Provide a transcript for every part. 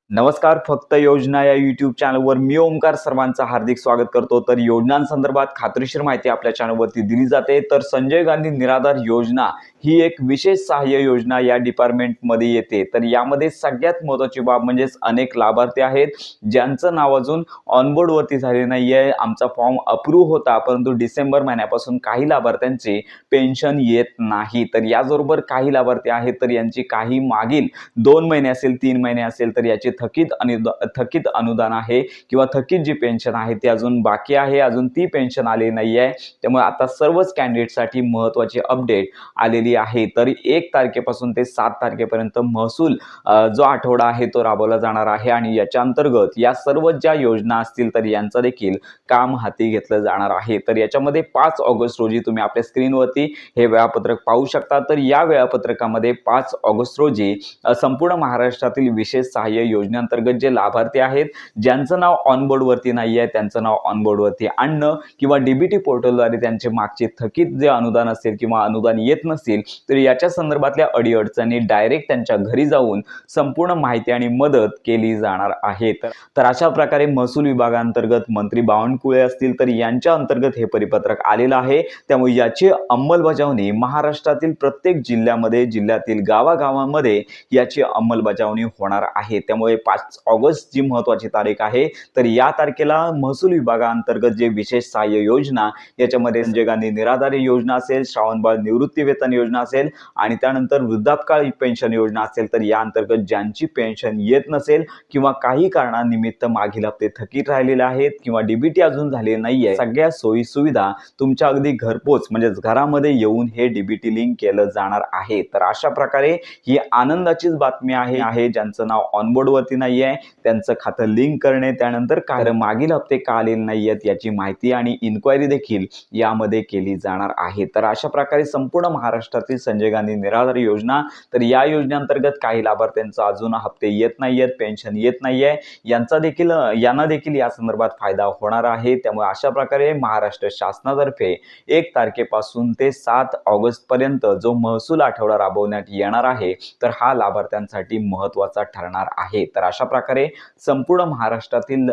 नमस्कार. फक्त योजना या YouTube चॅनलवर मी ओमकार सर्वांचं हार्दिक स्वागत करतो. तर योजनांसंदर्भात खात्रीशीर माहिती आपल्या चॅनलवरती दिली जाते. तर संजय गांधी निराधार योजना ही एक विशेष सहाय्य योजना या डिपार्टमेंटमध्ये येते. तर यामध्ये सगळ्यात महत्त्वाची बाब म्हणजेच अनेक लाभार्थी आहेत ज्यांचं नाव अजून ऑनबोर्डवरती झाले नाही आहे. आमचा फॉर्म अप्रूव्ह होता, परंतु डिसेंबर महिन्यापासून काही लाभार्थ्यांचे पेन्शन येत नाही. तर याचबरोबर काही लाभार्थी आहेत तर यांची काही मागील 2 महिने असेल, 3 महिने असेल तर याची थकीत अनुदान आहे किंवा थकीत जी पेन्शन आहे ती अजून बाकी आहे, अजून ती पेन्शन आली नाही आहे. त्यामुळे आता सर्वच कॅन्डिडेटसाठी महत्त्वाची अपडेट आलेली आहे. तर 1 तारखेपासून ते 7 तारखेपर्यंत महसूल जो आठवडा आहे तो राबवला जाणार आहे आणि याच्या अंतर्गत या सर्व ज्या योजना असतील तर यांचं देखील काम हाती घेतलं जाणार आहे. तर याच्यामध्ये 5 ऑगस्ट रोजी तुम्ही आपल्या स्क्रीनवरती हे वेळापत्रक पाहू शकता. तर या वेळापत्रकामध्ये 5 ऑगस्ट रोजी संपूर्ण महाराष्ट्रातील विशेष सहाय्य योजनेअंतर्गत जे लाभार्थी आहेत ज्यांचं नाव ऑनबोर्डवरती नाही आहे त्यांचं नाव ऑनबोर्डवरती आणणं किंवा डीबीटी पोर्टलद्वारे त्यांचे मागचे थकीत जे अनुदान असेल किंवा अनुदान येत नसेल तर याच्या संदर्भातल्या अडीअडचणी डायरेक्ट त्यांच्या घरी जाऊन संपूर्ण माहिती आणि मदत केली जाणार आहे. तर अशा प्रकारे महसूल विभागांतर्गत मंत्री बावनकुळे असतील तर यांच्या अंतर्गत हे परिपत्रक आलेलं आहे. त्यामुळे याची अंमलबजावणी महाराष्ट्रातील प्रत्येक जिल्ह्यातील गावागावांमध्ये याची अंमलबजावणी होणार आहे. त्यामुळे 5 ऑगस्ट जी महत्त्वाची तारीख आहे तर या तारखेला महसूल विभागांतर्गत जे विशेष सहाय्य योजना याच्यामध्ये संजय गांधी निराधार योजना असेल, श्रावणबाळ निवृत्ती वेतन योजना असेल आणि त्यानंतर वृद्धापकाळ पेन्शन योजना असेल तर या अंतर्गत ज्यांची पेन्शन येत नसेल किंवा काही कारणानिमित्त मागील हप्ते थकीत राहिलेले आहेत किंवा डीबीटी अजून झाले नाहीये, सगळ्या सोयी सुविधा तुमच्या अगदी घरपोच म्हणजेच घरामध्ये येऊन हे डीबीटी लिंक केलं जाणार आहे. तर अशा प्रकारे ही आनंदाचीच बातमी आहे ज्यांचं नाव ऑनबोर्डवरती नाही आहे त्यांचं खातं लिंक करणे, त्यानंतर काय मागील हप्ते का आलेले नाही आहेत याची माहिती आणि इन्क्वायरी देखील यामध्ये केली जाणार आहे. तर अशा प्रकारे संपूर्ण महाराष्ट्रातील संजय गांधी निराधार योजना तर या योजनेअंतर्गत काही लाभार्थ्यांचा अजून हप्ते येत नाही आहेत, पेन्शन येत नाही आहे, यांना देखील या संदर्भात फायदा होणार आहे. त्यामुळे अशा प्रकारे महाराष्ट्र शासनातर्फे 1 तारखेपासून ते 7 ऑगस्ट पर्यंत जो महसूल आठवडा राबवण्यात येणार आहे तर हा लाभार्थ्यांसाठी महत्त्वाचा ठरणार आहे. तर अशा प्रकारे संपूर्ण महाराष्ट्रातील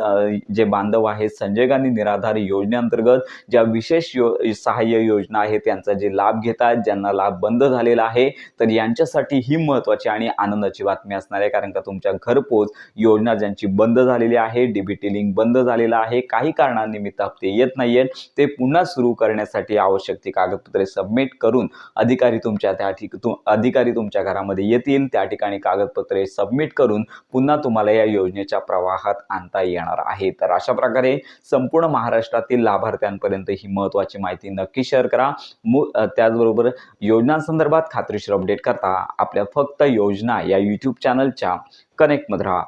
जे बांधव आहेत संजय गांधी निराधार योजनेअंतर्गत ज्या विशेष सहाय्य योजना आहेत त्यांचा जे लाभ घेतात, ज्यांना लाभ बंद झालेला आहे तर यांच्यासाठी ही महत्त्वाची आणि आनंदाची बातमी असणार आहे. कारण का तुमच्या घरपोच योजना ज्यांची बंद झालेली आहे, डीबीटी लिंक बंद झालेला आहे, काही कारणानिमित्त हप्ते येत नाहीयेत, ते पुन्हा सुरू करण्यासाठी आवश्यक ती कागदपत्रे सबमिट करून अधिकारी तुमच्या घरामध्ये येतील, त्या ठिकाणी कागदपत्रे सबमिट करून पुन्हा तुम्हाला या योजनेच्या प्रवाहात आणता येणार आहे. तर अशा प्रकारे संपूर्ण महाराष्ट्रातील लाभार्थ्यांपर्यंत ही महत्त्वाची माहिती नक्की शेअर करा. त्याचबरोबर योजनांसंदर्भात खात्रीशीर अपडेट करता आपल्या फक्त योजना या YouTube चॅनलच्या कनेक्टमध्ये राहा.